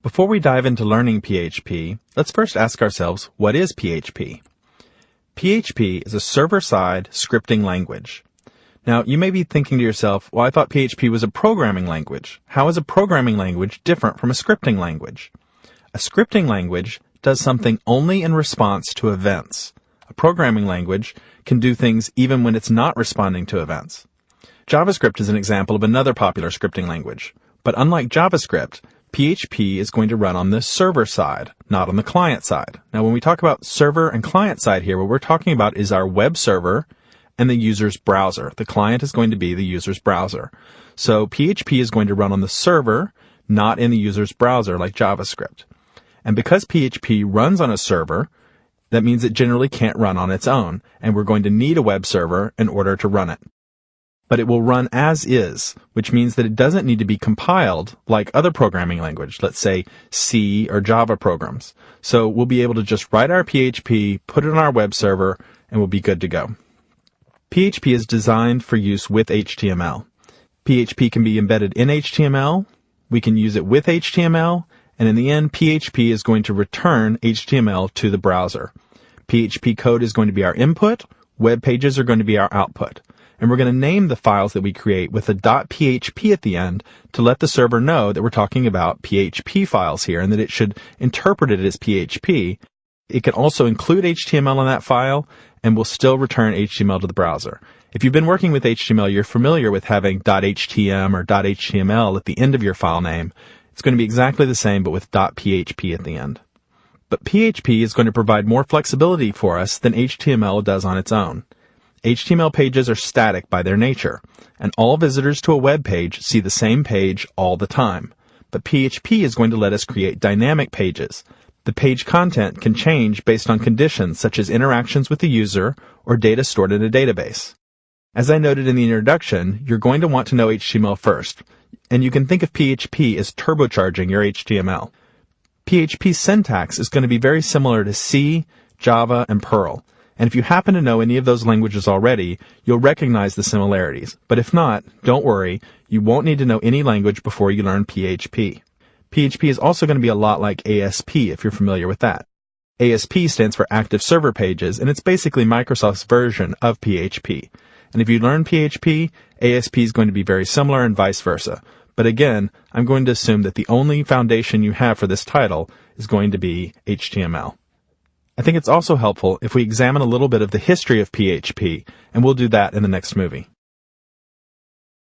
Before we dive into learning PHP, let's first ask ourselves, what is PHP? PHP is a server-side scripting language. Now, you may be thinking to yourself, well, I thought PHP was a programming language. How is a programming language different from a scripting language? A scripting language does something only in response to events. A programming language can do things even when it's not responding to events. JavaScript is an example of another popular scripting language. But unlike JavaScript, PHP is going to run on the server side, not on the client side. Now, when we talk about server and client side here, what we're talking about is our web server and the user's browser. The client is going to be the user's browser. So PHP is going to run on the server, not in the user's browser like JavaScript. And because PHP runs on a server, that means it generally can't run on its own, and we're going to need a web server in order to run it. But it will run as is, which means that it doesn't need to be compiled like other programming language, let's say C or Java programs. So we'll be able to just write our PHP, put it on our web server, and we'll be good to go. PHP is designed for use with HTML. PHP can be embedded in HTML, we can use it with HTML, and in the end, PHP is going to return HTML to the browser. PHP code is going to be our input, web pages are going to be our output. And we're going to name the files that we create with a .php at the end to let the server know that we're talking about PHP files here and that it should interpret it as PHP. It can also include HTML in that file and will still return HTML to the browser. If you've been working with HTML, you're familiar with having .htm or .html at the end of your file name. It's going to be exactly the same but with .php at the end. But PHP is going to provide more flexibility for us than HTML does on its own. HTML pages are static by their nature, and all visitors to a web page see the same page all the time. But PHP is going to let us create dynamic pages. The page content can change based on conditions such as interactions with the user or data stored in a database. As I noted in the introduction, you're going to want to know HTML first, and you can think of PHP as turbocharging your HTML. PHP syntax is going to be very similar to C, Java, and Perl. And if you happen to know any of those languages already, you'll recognize the similarities. But if not, don't worry, you won't need to know any language before you learn PHP. PHP is also going to be a lot like ASP, if you're familiar with that. ASP stands for Active Server Pages, and it's basically Microsoft's version of PHP. And if you learn PHP, ASP is going to be very similar and vice versa. But again, I'm going to assume that the only foundation you have for this title is going to be HTML. I think it's also helpful if we examine a little bit of the history of PHP, and we'll do that in the next movie.